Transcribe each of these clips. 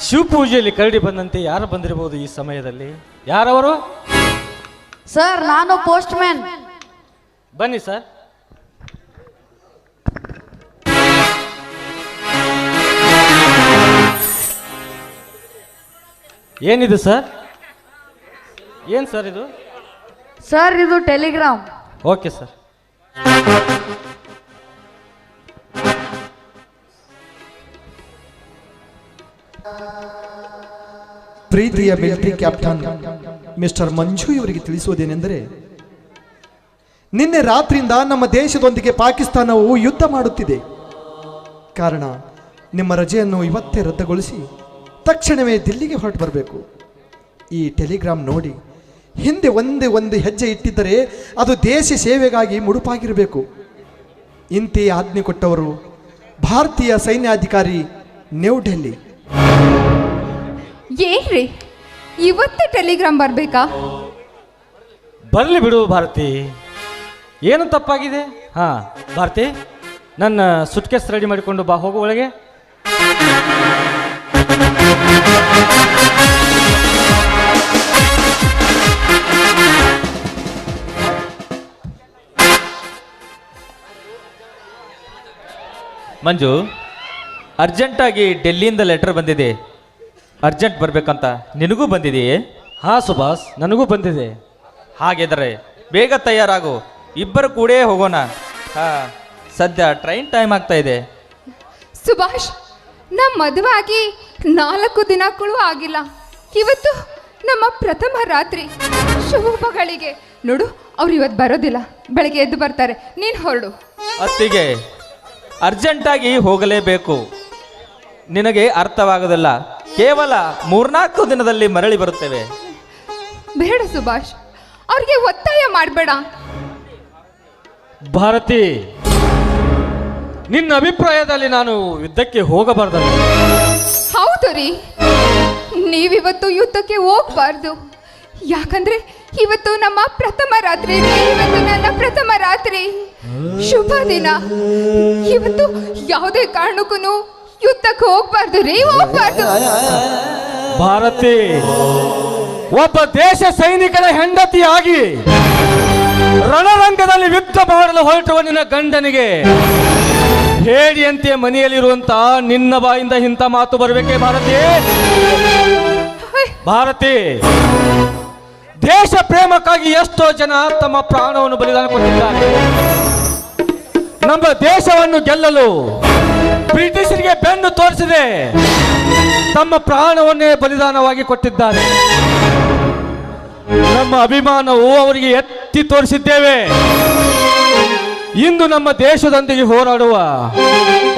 ಶಿವಪೂಜೆಯಲ್ಲಿ ಕರಡಿ ಬಂದಂತೆ ಯಾರು ಬಂದಿರಬಹುದು ಈ ಸಮಯದಲ್ಲಿ? ಯಾರವರು? ಸರ್, ನಾನು ಪೋಸ್ಟ್ ಮ್ಯಾನ್. ಬನ್ನಿ ಸರ್. ಏನಿದು ಸರ್? ಏನು ಸರ್ ಇದು? ಸರ್, ಇದು ಟೆಲಿಗ್ರಾಮ್. Okay sir. ಪ್ರೀತಿಯ ಮಿಲಿಟರಿ ಕ್ಯಾಪ್ಟನ್ ಮಿಸ್ಟರ್ ಮಂಜು ಇವರಿಗೆ ತಿಳಿಸುವುದೇನೆಂದರೆ, ನಿನ್ನೆ ರಾತ್ರಿಯಿಂದ ನಮ್ಮ ದೇಶದೊಂದಿಗೆ ಪಾಕಿಸ್ತಾನವು ಯುದ್ಧ ಮಾಡುತ್ತಿದೆ. ಕಾರಣ ನಿಮ್ಮ ರಜೆಯನ್ನು ಇವತ್ತೇ ರದ್ದುಗೊಳಿಸಿ ತಕ್ಷಣವೇ ದಿಲ್ಲಿಗೆ ಹೊರಟು ಬರಬೇಕು. ಈ ಟೆಲಿಗ್ರಾಮ್ ನೋಡಿ ಹಿಂದೆ ಒಂದು ಹೆಜ್ಜೆ ಇಟ್ಟಿದ್ದರೆ ಅದು ದೇಶ ಸೇವೆಗಾಗಿ ಮುಡುಪಾಗಿರಬೇಕು. ಇಂತೆ ಆಜ್ಞೆ ಕೊಟ್ಟವರು ಭಾರತೀಯ ಸೈನ್ಯಾಧಿಕಾರಿ, ನ್ಯೂ ಡೆಲ್ಲಿ. ಏನ್ರಿ, ಇವತ್ತೇ ಟೆಲಿಗ್ರಾಮ್ ಬರ್ಬೇಕಾ? ಬರಲಿ ಬಿಡು ಭಾರತಿ, ಏನು ತಪ್ಪಾಗಿದೆ? ಹಾ ಭಾರತಿ, ನನ್ನ ಸುಟ್ಕೇಸ್ ರೆಡಿ ಮಾಡಿಕೊಂಡು ಬಾ, ಹೋಗು ಒಳಗೆ. ಮಂಜು, ಅರ್ಜೆಂಟಾಗಿ ಡೆಲ್ಲಿಯಿಂದ ಲೆಟರ್ ಬಂದಿದೆ. ಅರ್ಜೆಂಟ್ ಬರಬೇಕಂತ ನಿನಗೂ ಬಂದಿದೆಯೇ? ಹಾ ಸುಭಾಷ್, ನನಗೂ ಬಂದಿದೆ. ಹಾಗಿದ್ರೆ ಬೇಗ ತಯಾರಾಗು, ಇಬ್ಬರು ಕೂಡೇ ಹೋಗೋಣ. ಹಾಂ, ಸದ್ಯ ಟ್ರೈನ್ ಟೈಮ್ ಆಗ್ತಾ ಇದೆ. ಸುಭಾಷ್, ನಮ್ಮ ಮದುವೆ ಆಗಿ 4 ದಿನಗಳು ಆಗಿಲ್ಲ. ಇವತ್ತು ನಮ್ಮ ಪ್ರಥಮ ರಾತ್ರಿ. ಶುಭಗಳಿಗೆ ನೋಡು, ಅವ್ರು ಇವತ್ತು ಬರೋದಿಲ್ಲ, ಬೆಳಗ್ಗೆ ಎದ್ದು ಬರ್ತಾರೆ. ನೀನು ಹೊರಡು. ಅತ್ತಿಗೆ, ಅರ್ಜೆಂಟಾಗಿ ಹೋಗಲೇಬೇಕು. ನಿನಗೆ ಅರ್ಥವಾಗೋದಿಲ್ಲ. ಕೇವಲ 3-4 ದಿನದಲ್ಲಿ ಮರಳಿ ಬರುತ್ತೇವೆ. ಬೇಡ ಸುಭಾಷ್, ಅವ್ರಿಗೆ ಒತ್ತಾಯ ಮಾಡಬೇಡ. ಭಾರತಿ, ನಿನ್ನ ಅಭಿಪ್ರಾಯದಲ್ಲಿ ನಾನು ಯುದ್ಧಕ್ಕೆ ಹೋಗಬಾರ್ದಲ್ಲ? ಹೌದು ರೀ, ನೀವಿವತ್ತು ಯುದ್ಧಕ್ಕೆ ಹೋಗ್ಬಾರ್ದು. ಯಾಕಂದ್ರೆ ಇವತ್ತು ನಮ್ಮ ಪ್ರಥಮ ರಾತ್ರಿ. ಇವತ್ತು ನನ್ನ ಪ್ರಥಮ ರಾತ್ರಿ, ಶುಭ ದಿನ. ಇವತ್ತು ಯಾವುದೇ ಕಾರಣಕ್ಕೂ ಯುದ್ಧಕ್ಕೆ ಹೋಗ್ಬಾರ್ದು ರೀ, ಹೋಗ್ಬಾರ್ದು. ಭಾರತಿ, ಒಬ್ಬ ದೇಶ ಸೈನಿಕನ ಹೆಂಡತಿಯಾಗಿ ರಣರಂಗದಲ್ಲಿ ಯುದ್ಧ ಮಾಡಲು ಹೊರಟುವ ನಿನ್ನ ಗಂಡನಿಗೆ ಹೇಡಿಯಂತೆ ಮನೆಯಲ್ಲಿರುವಂತ ನಿನ್ನ ಬಾಯಿಂದ ಇಂಥ ಮಾತು ಬರಬೇಕೇ ಭಾರತಿ? ಭಾರತಿ, ದೇಶ ಪ್ರೇಮಕ್ಕಾಗಿ ಎಷ್ಟೋ ಜನ ತಮ್ಮ ಪ್ರಾಣವನ್ನು ಬಲಿದಾನ ಕೊಟ್ಟಿದ್ದಾರೆ. ನಮ್ಮ ದೇಶವನ್ನು ಗೆಲ್ಲಲು ಬ್ರಿಟಿಷರಿಗೆ ಬೆನ್ನು ತೋರಿಸಿದೆ ತಮ್ಮ ಪ್ರಾಣವನ್ನೇ ಬಲಿದಾನವಾಗಿ ಕೊಟ್ಟಿದ್ದಾರೆ. ನಮ್ಮ ಅಭಿಮಾನವು ಅವರಿಗೆ ಎತ್ತಿ ತೋರಿಸಿದ್ದೇವೆ. ಇಂದು ನಮ್ಮ ದೇಶದೊಂದಿಗೆ ಹೋರಾಡುವ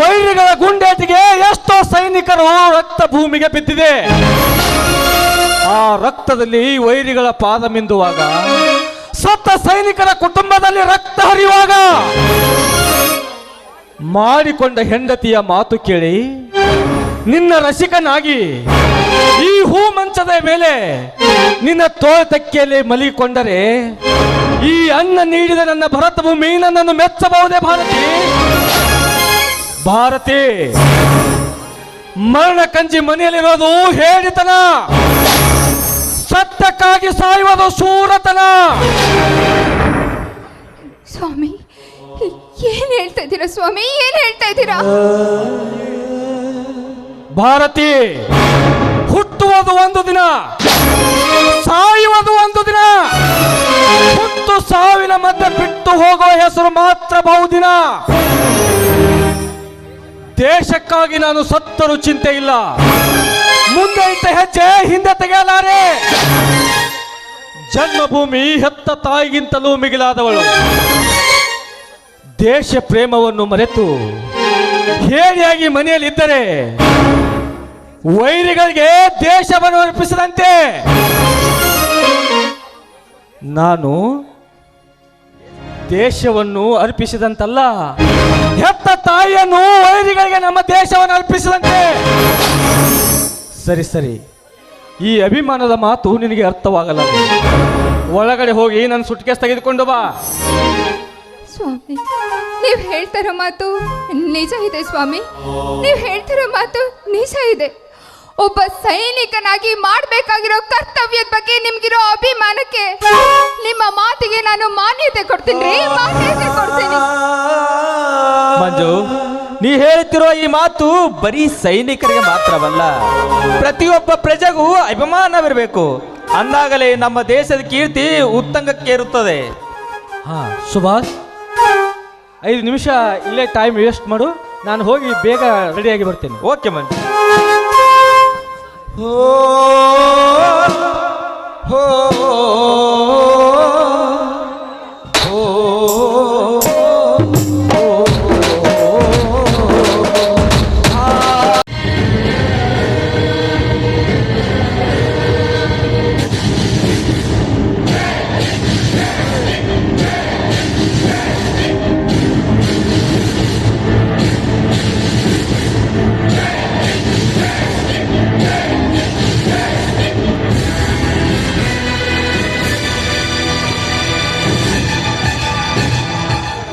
ವೈರಿಗಳ ಗುಂಡೇಟಿಗೆ ಎಷ್ಟೋ ಸೈನಿಕರು ರಕ್ತ ಭೂಮಿಗೆ ಬಿದ್ದಿದೆ. ಆ ರಕ್ತದಲ್ಲಿ ವೈರಿಗಳ ಪಾದ ಮಿಂದುವಾಗ, ಸತ್ತ ಸೈನಿಕರ ಕುಟುಂಬದಲ್ಲಿ ರಕ್ತ ಹರಿಯುವಾಗ ಮಾಡಿಕೊಂಡ ಹೆಂಡತಿಯ ಮಾತು ಕೇಳಿ ನಿನ್ನ ರಸಿಕನಾಗಿ ಈ ಹೂ ಮಂಚದ ಮೇಲೆ ನಿನ್ನ ತೋಳತಕ್ಕೆಯಲ್ಲಿ ಮಲಿಕೊಂಡರೆ ಈ ಅನ್ನ ನೀಡಿದ ನನ್ನ ಭರತ ಭೂಮಿ ನನ್ನನ್ನು ಮೆಚ್ಚಬಹುದೇ ಭಾರತಿ? ಭಾರತಿ, ಮರಣ ಕಂಜಿ ಮನೆಯಲ್ಲಿರೋದು ಹೇಳಿತನ, ಸತ್ಯಕ್ಕಾಗಿ ಸಾಯುವುದು ಶೂರತನ. ಸ್ವಾಮಿ, ಏನ್ ಹೇಳ್ತಾ ಇದ್ದೀರಾ ಸ್ವಾಮಿ? ಏನ್ ಹೇಳ್ತಾ ಇದ್ದೀರಾ? ಭಾರತಿ, ಹುಟ್ಟುವುದು ಒಂದು ದಿನ, ಸಾಯುವುದು ಒಂದು ದಿನ. ಹುಟ್ಟು ಸಾವಿನ ಮಧ್ಯೆ ಬಿಟ್ಟು ಹೋಗುವ ಹೆಸರು ಮಾತ್ರ ಬಹುದಿನ. ದೇಶಕ್ಕಾಗಿ ನಾನು ಸತ್ತರೂ ಚಿಂತೆ ಇಲ್ಲ. ಮುಂದೆ ಇಟ್ಟ ಹೆಜ್ಜೆ ಹಿಂದೆ ತೆಗೆಯಲಾರೆ. ಜನ್ಮಭೂಮಿ ಹೆತ್ತ ತಾಯಿಗಿಂತಲೂ ಮಿಗಿಲಾದವಳು. ದೇಶ ಪ್ರೇಮವನ್ನು ಮರೆತು ಹೇಡಿಯಾಗಿ ಮನೆಯಲ್ಲಿದ್ದರೆ ವೈರಿಗಳಿಗೆ ದೇಶವನ್ನು ಅರ್ಪಿಸಿದಂತೆ. ನಾನು ದೇಶವನ್ನು ಅರ್ಪಿಸಿದಂತಲ್ಲ, ಹೆತ್ತ ತಾಯಿಯನ್ನು ವೈರಿಗಳಿಗೆ ನಮ್ಮ ದೇಶವನ್ನು ಅರ್ಪಿಸಿದಂತೆ. ಸರಿ ಸರಿ, ಈ ಅಭಿಮಾನದ ಮಾತು ನಿನಗೆ ಅರ್ಥವಾಗಲ್ಲ. ಒಳಗಡೆ ಹೋಗಿ ನನ್ನ ಸುಟ್ಕೇಸ್ ತೆಗೆದುಕೊಂಡು ಬಾ. ಸ್ವಾಮಿ, ನೀವು ಹೇಳ್ತಿರೋ ಮಾತು ನಿಜ ಇದೆ ಸ್ವಾಮಿ. ನೀವು ಹೇಳ್ತಿರೋ ಮಾತು ನಿಜ ಇದೆ. ಒಬ್ಬ ಸೈನಿಕನಾಗಿ ಮಾಡಬೇಕಾಗಿರೋ ಕರ್ತವ್ಯದ ಬಗ್ಗೆ ನಿಮ್ಗಿರೋ ಅಭಿಮಾನಕ್ಕೆ ನಿಮ್ಮ ಮಾತಿಗೆ ನಾನು ಮಾನ್ಯತೆ ಕೊಡ್ತೀನಿ, ಮಾನ್ಯತೆ ಕೊಡ್ತೀನಿ. ಮಂಜು, ನೀ ಹೇಳ್ತಿರೋ ಈ ಮಾತು ಬರೀ ಸೈನಿಕರಿಗೆ ಮಾತ್ರವಲ್ಲ, ಪ್ರತಿಯೊಬ್ಬ ಪ್ರಜೆಗೂ ಅಭಿಮಾನವಿರಬೇಕು. ಅಂದಾಗಲೇ ನಮ್ಮ ದೇಶದ ಕೀರ್ತಿ ಉತ್ತುಂಗಕ್ಕೇರುತ್ತದೆ. ಹಾ ಸುಭಾಷ್, 5 ನಿಮಿಷ ಇಲ್ಲೇ ಟೈಮ್ ವೇಸ್ಟ್ ಮಾಡು, ನಾನು ಹೋಗಿ ಬೇಗ ರೆಡಿಯಾಗಿ ಬರ್ತೇನೆ. ಓಕೆ ಮಂಜು.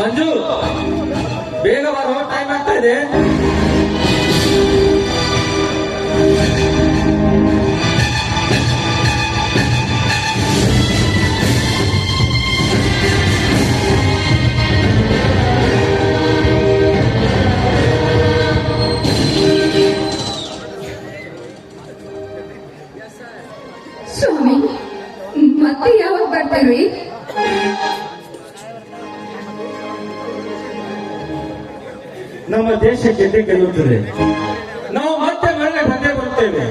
ಮಂಜು, ಬೇಗ ಬರೋ ಟೈಮ್ ಆಗ್ತಾ ಇದೆ. ಸ್ವಾಮಿ, ಮತ್ತೆ ಯಾವಾಗ ಬರ್ತೀರಿ? ನಮ್ಮ ದೇಶ ಗೆಲ್ಲುತ್ತದೆ. ನಾವು ಮತ್ತೆ ಮರಳಿ ಬಂದೇ ಬರುತ್ತೇವೆ.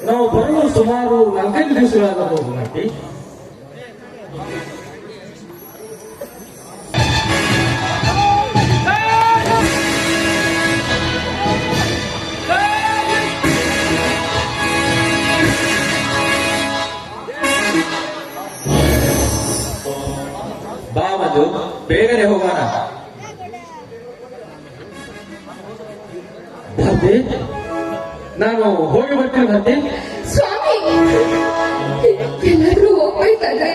ನಾವು ಬರಲು ಸುಮಾರು 4-5 ದಿವಸಗಳಾಗಬಹುದು. ಮಾತಿ, ಬಾ ಮಂಜು, ಬೇಗನೆ ಹೋಗೋಣ. ಭಾರತಿ, ನಾನು ಹೋಗಿ ಬರ್ತೀನಿ. ಭಾರತಿ, ಸ್ವಾಮಿ, ಎಲ್ಲರೂ ಹೋಗ್ತಾ ಇದ್ದಾರೆ.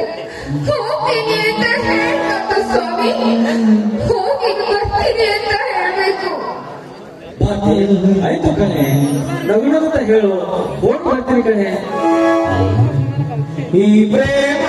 ಹೋಗ್ತೀನಿ ಅಂತ ಹೇಳ್ಬೇಕು ಸ್ವಾಮಿ, ಹೋಗಿ ಬರ್ತೀನಿ ಅಂತ ಹೇಳ್ಬೇಕು. ಭಾರತಿ, ಆಯ್ತು ಕಣೆ, ನಗುನಗುತ್ತ ಹೇಳು, ಹೋಗಿ ಬರ್ತೀನಿ ಕಣೆ. ಈ ಪ್ರೇಮ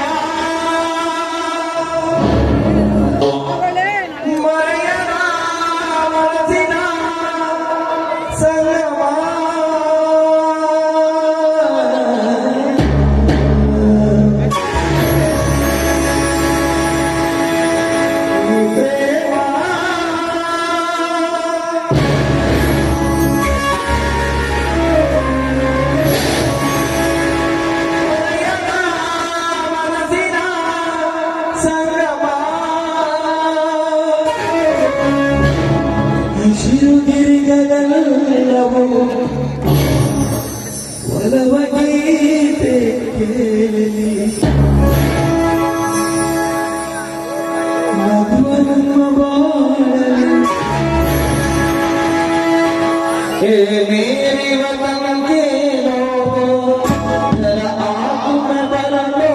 ಶಿರುಗಿರಿಗಳೆಲ್ಲವೂ ಒಲವ ಗೀತೆ ಕೇಳಿ ಮಧುವನಮ್ಮ ಬಾಳಲಿ ಹೇ ಮೇರಿ ವತನ के लोगों जरा आंखों में बला लो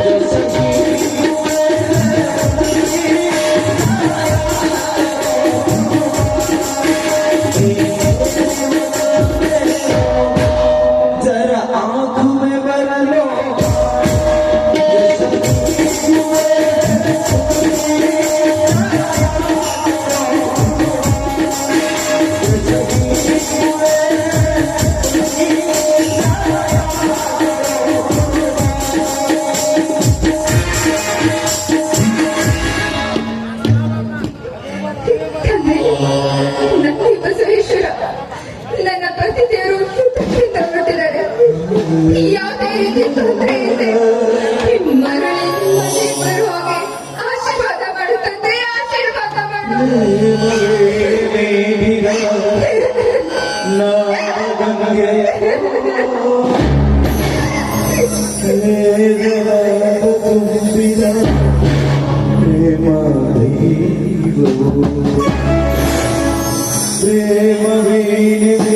जो सच्ची जरा आंखों में बला लो ನನ್ನಿ ಬಸವೇಶ್ವರ, ನನ್ನ ಪತಿ ದೇವರು ಯುದ್ಧಕ್ಕಿಂತ ಹೊರಟಿದ್ದಾರೆ. ಯಾವುದೇ ರೀತಿ ತೊಂದರೆ ಇದೆ, ಮರಳಿ ಮನೆ ಬರುವ ಹಾಗೆ ಆಶೀರ್ವಾದ ಮಾಡುತ್ತಂತೆ, ಆಶೀರ್ವಾದ ಮಾಡು. प्रेम वीण